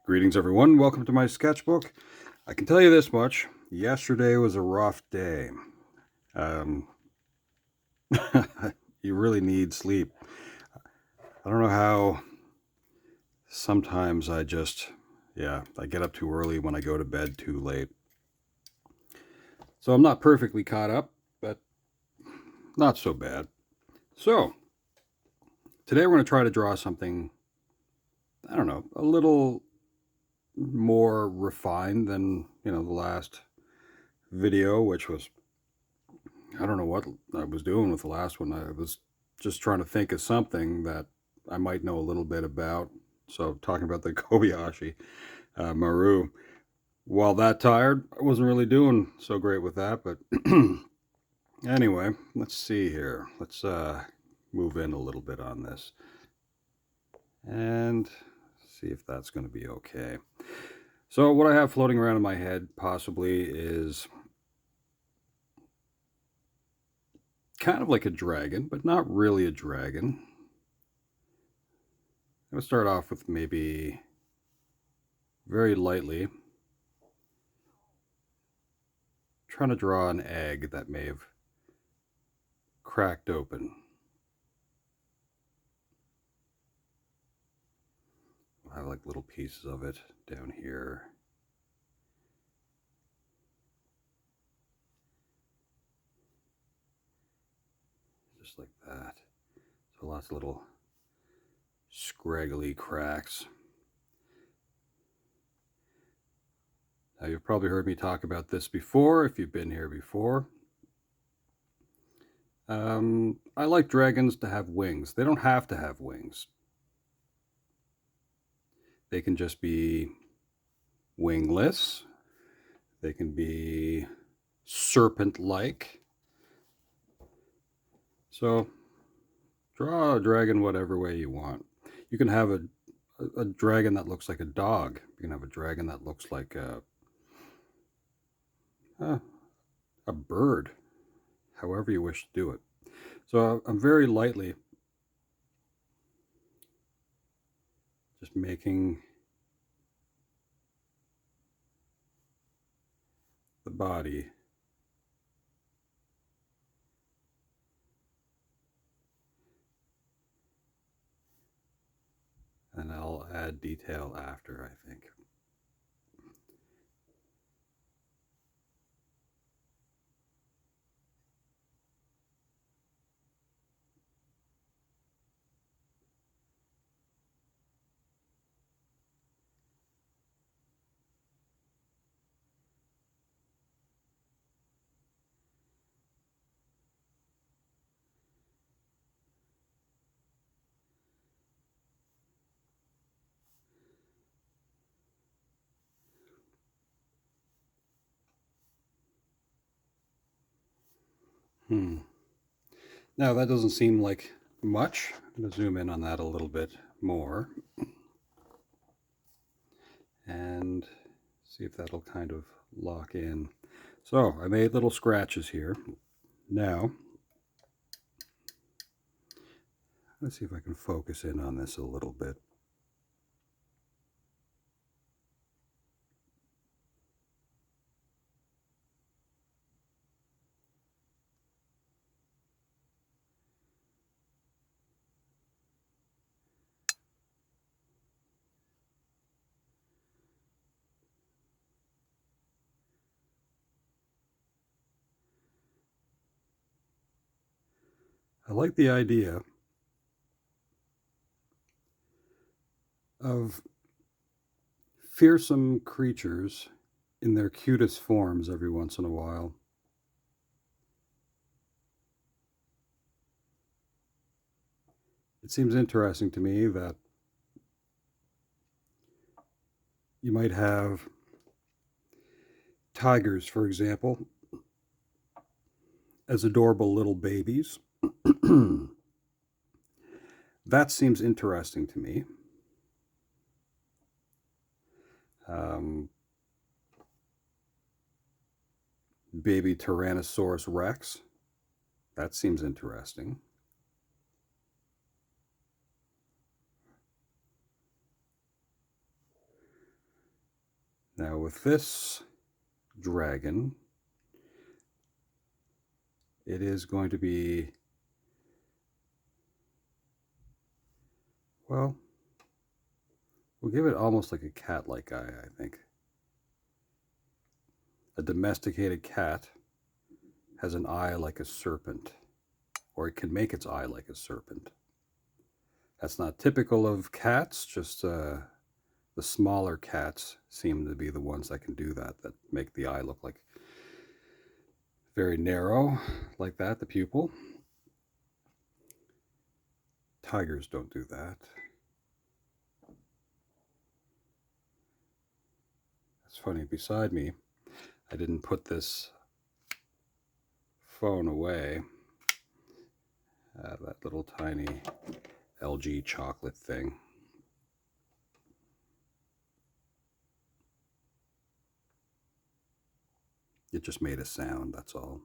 Greetings, everyone. Welcome to my sketchbook. I can tell you this much. Yesterday was a rough day. Um, you really need sleep. I don't know how sometimes I get up too early when I go to bed too late. So I'm not perfectly caught up, but not so bad. So today we're going to try to draw something, I don't know, a little more refined than, the last video, which was I don't know what I was doing with the last one. I was just trying to think of something that I might know a little bit about. So, talking about the Kobayashi Maru. While that tired, I wasn't really doing so great with that. But anyway, let's see here. Let's move in a little bit on this and see if that's going to be okay. So, what I have floating around in my head possibly is kind of like a dragon, but not really a dragon. I'm going to start off with maybe very lightly trying to draw an egg that may have cracked open. I have like little pieces of it down here. Just like that. So lots of little scraggly cracks. Now you've probably heard me talk about this before if you've been here before. I like dragons to have wings. They don't have to have wings. They can just be wingless. They can be serpent-like. So draw a dragon whatever way you want. You can have a dragon that looks like a dog. You can have a dragon that looks like a bird, however you wish to do it. So I'm very lightly just making the body and I'll add detail after, I think. Now that doesn't seem like much. I'm going to zoom in on that a little bit more and see if that'll kind of lock in. So I made little scratches here. Now, let's see if I can focus in on this a little bit. I like the idea of fearsome creatures in their cutest forms every once in a while. It seems interesting to me that you might have tigers, for example, as adorable little babies. That seems interesting to me. Baby Tyrannosaurus Rex. That seems interesting. Now with this dragon, it is going to be, well, we'll give it almost like a cat-like eye, I think. A domesticated cat has an eye like a serpent, or it can make its eye like a serpent. That's not typical of cats, just the smaller cats seem to be the ones that can do that, that make the eye look like very narrow, like that, the pupil. Tigers don't do that. It's funny, beside me, I didn't put this phone away. That little tiny LG chocolate thing. It just made a sound, that's all.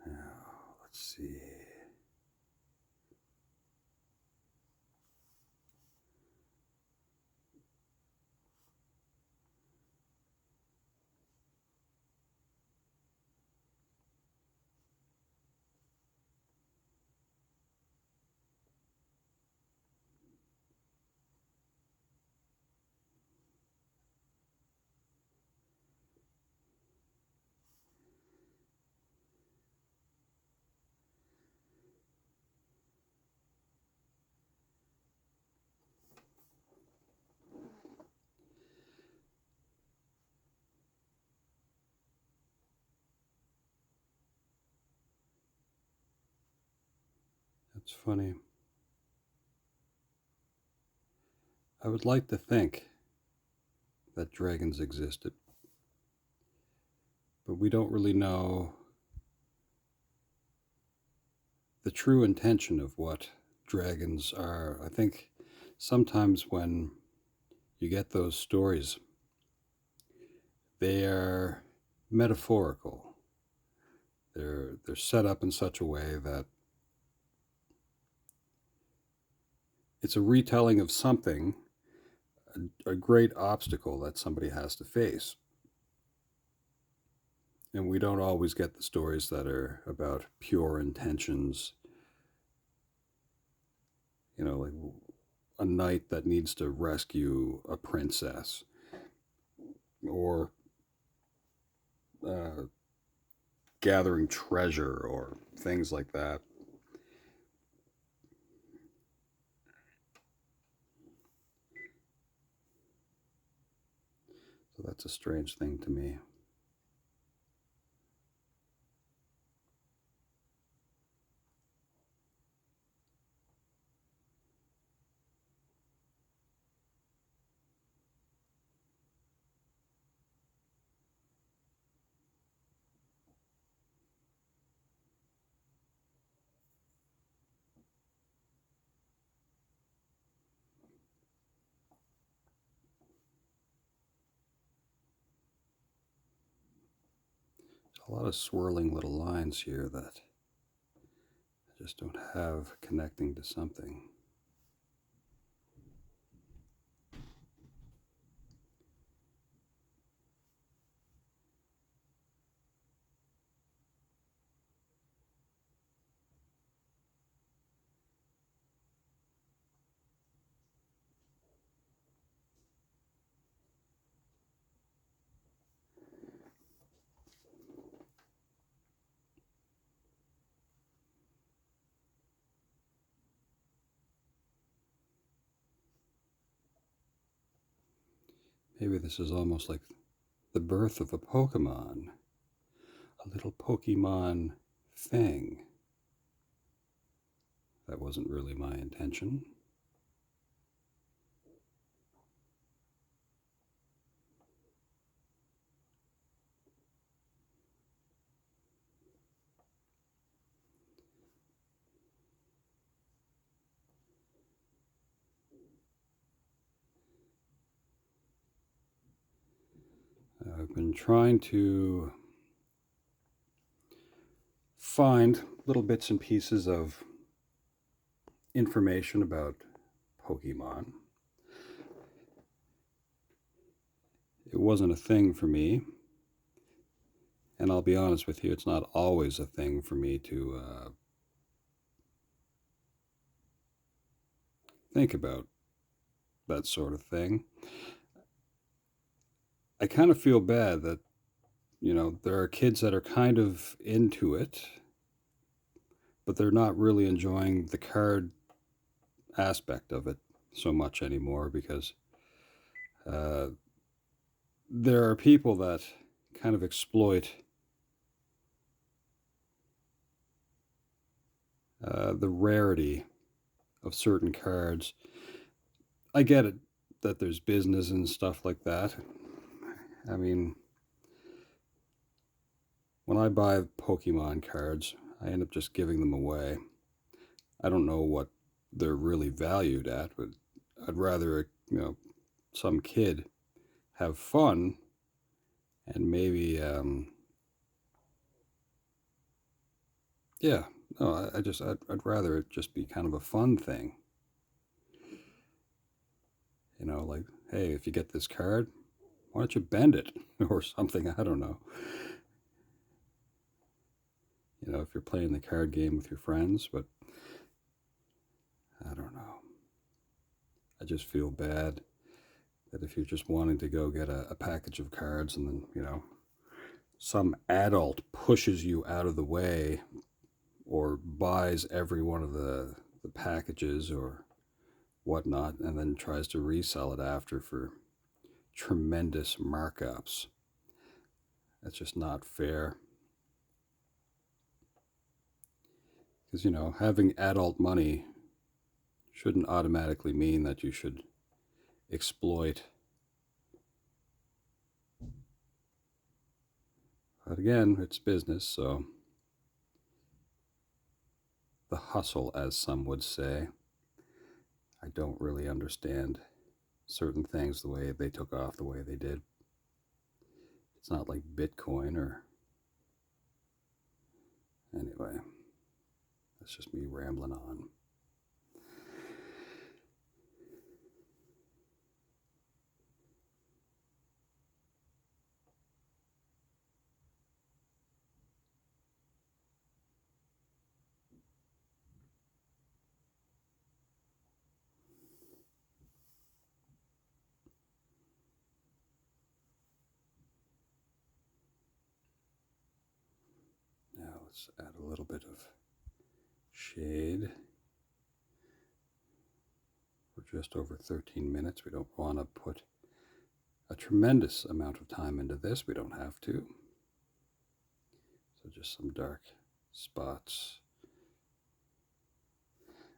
Now, let's see. That's funny. I would like to think that dragons existed, but we don't really know the true intention of what dragons are. I think sometimes when you get those stories, they are metaphorical. They're set up in such a way that it's a retelling of something, a great obstacle that somebody has to face. And we don't always get the stories that are about pure intentions, like a knight that needs to rescue a princess, or uh, gathering treasure, or things like that. So that's a strange thing to me. There's a lot of swirling little lines here that I just don't have connecting to something. Maybe this is almost like the birth of a Pokemon, a little Pokemon thing. That wasn't really my intention. I've been trying to find little bits and pieces of information about Pokemon. It wasn't a thing for me, and I'll be honest with you, it's not always a thing for me to think about that sort of thing. I kind of feel bad that, there are kids that are kind of into it, but they're not really enjoying the card aspect of it so much anymore because uh, there are people that kind of exploit the rarity of certain cards. I get it that there's business and stuff like that. I mean, when I buy Pokemon cards, I end up just giving them away. I don't know what they're really valued at, but I'd rather, some kid have fun and maybe, yeah, no, I'd rather it just be kind of a fun thing. Like, hey, if you get this card, why don't you bend it or something? I don't know. If you're playing the card game with your friends, but I don't know. I just feel bad that if you're just wanting to go get a package of cards and then, some adult pushes you out of the way or buys every one of the packages or whatnot and then tries to resell it after for tremendous markups. That's just not fair. Because, having adult money shouldn't automatically mean that you should exploit. But again, it's business, so the hustle, as some would say. I don't really understand certain things the way they took off the way they did. It's not like Bitcoin or. Anyway, that's just me rambling on. Now let's add a little bit of shade. We're just over 13 minutes. We don't want to put a tremendous amount of time into this. We don't have to. So just some dark spots.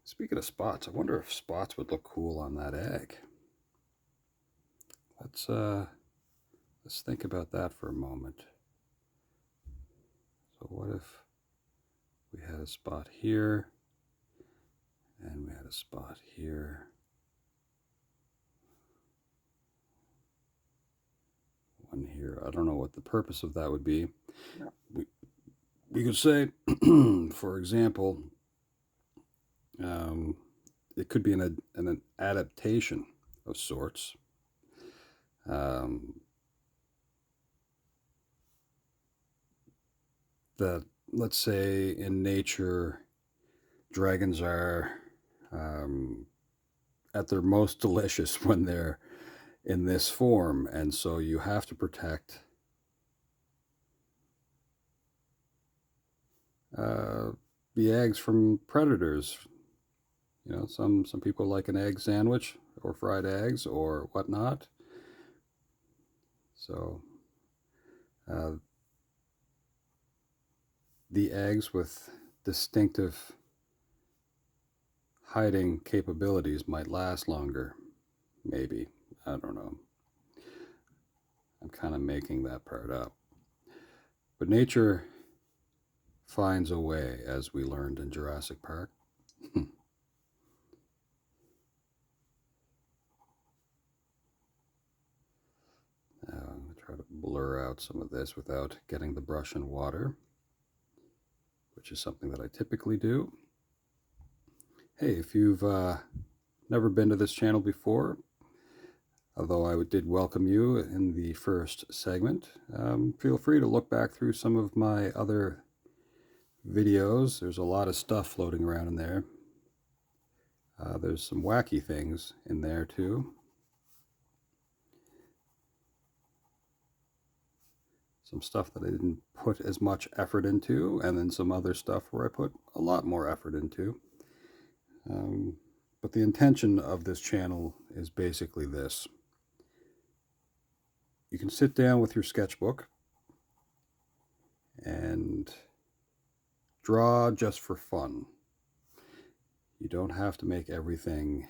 Speaking of spots, I wonder if spots would look cool on that egg. Let's think about that for a moment. So what if we had a spot here and we had a spot here? One here. I don't know what the purpose of that would be. We could say, for example, it could be an adaptation of sorts. That, let's say, in nature, dragons are at their most delicious when they're in this form, and so you have to protect the eggs from predators. Some people like an egg sandwich or fried eggs or whatnot. So the eggs with distinctive hiding capabilities might last longer, maybe. I don't know. I'm kind of making that part up. But nature finds a way, as we learned in Jurassic Park. I'm going to try to blur out some of this without getting the brush in water, which is something that I typically do. Hey, if you've never been to this channel before, although I did welcome you in the first segment, feel free to look back through some of my other videos. There's a lot of stuff floating around in there. There's some wacky things in there too. Some stuff that I didn't put as much effort into, and then some other stuff where I put a lot more effort into. But the intention of this channel is basically this. You can sit down with your sketchbook and draw just for fun. You don't have to make everything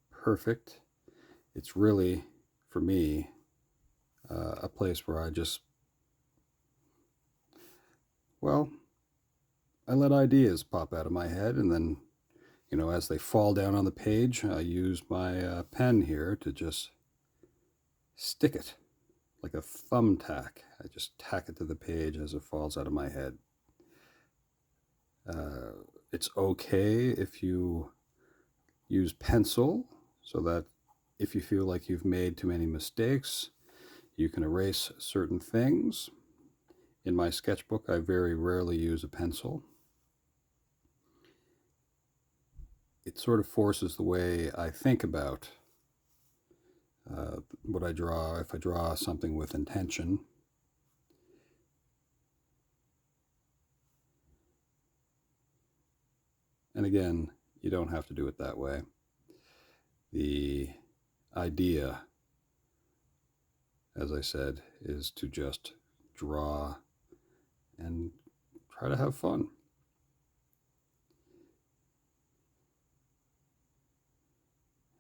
perfect. It's really, for me, a place where I just, well, I let ideas pop out of my head, and then, you know, as they fall down on the page, I use my pen here to just stick it like a thumbtack. I just tack it to the page as it falls out of my head. It's okay if you use pencil, so that if you feel like you've made too many mistakes, you can erase certain things. In my sketchbook, I very rarely use a pencil. It sort of forces the way I think about what I draw, if I draw something with intention. And again, you don't have to do it that way. The idea, as I said, is to just draw and try to have fun.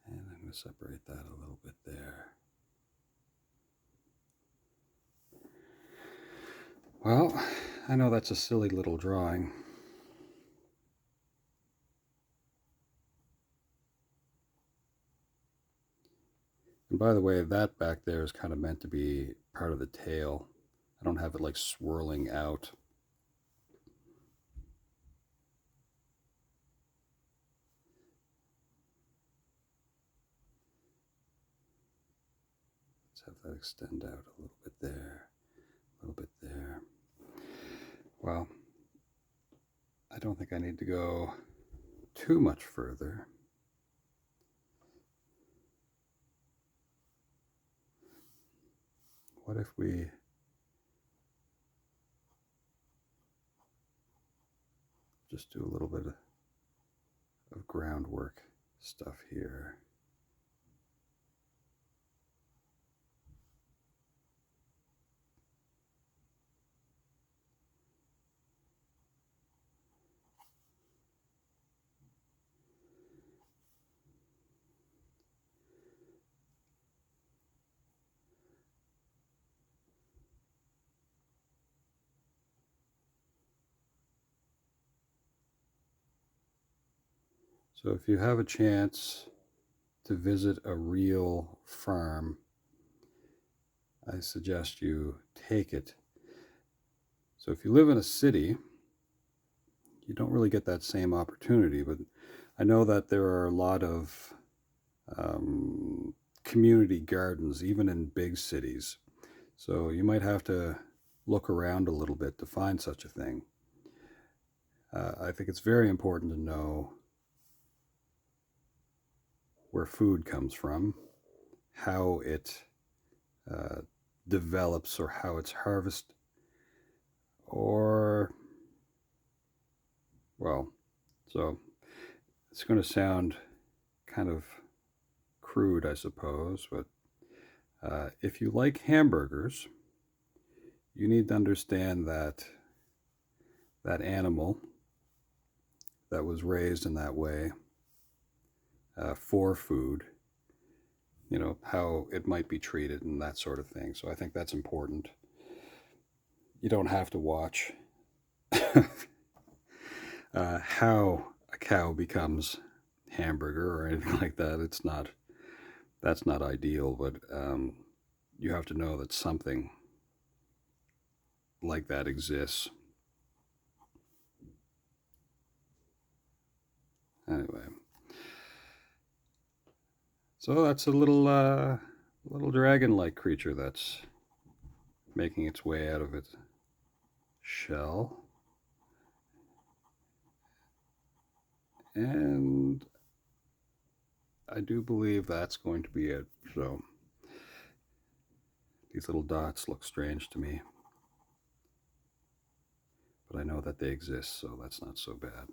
And I'm going to separate that a little bit there. Well, I know that's a silly little drawing. And by the way, that back there is kind of meant to be part of the tail. I don't have it like swirling out. Let's have that extend out a little bit there, a little bit there. Well, I don't think I need to go too much further. What if we just do a little bit of groundwork stuff here? So if you have a chance to visit a real farm, I suggest you take it. So if you live in a city, you don't really get that same opportunity, but I know that there are a lot of community gardens, even in big cities. So you might have to look around a little bit to find such a thing. I think it's very important to know where food comes from, how it develops, or how it's harvested, or, well, so it's going to sound kind of crude, I suppose, but if you like hamburgers, you need to understand that that animal that was raised in that way for food, you know, how it might be treated and that sort of thing. So I think that's important. You don't have to watch how a cow becomes hamburger or anything like that. It's not, that's not ideal, but you have to know that something like that exists. Anyway, so that's a little dragon-like creature that's making its way out of its shell. And I do believe that's going to be it. So these little dots look strange to me, but I know that they exist, so that's not so bad.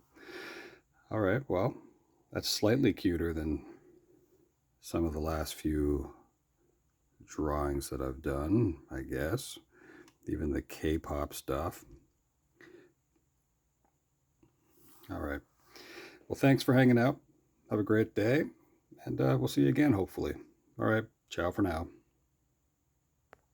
All right, well, that's slightly cuter than some of the last few drawings that I've done, I guess. Even the K-pop stuff. All right. Well, thanks for hanging out. Have a great day, and we'll see you again, hopefully. All right. Ciao for now.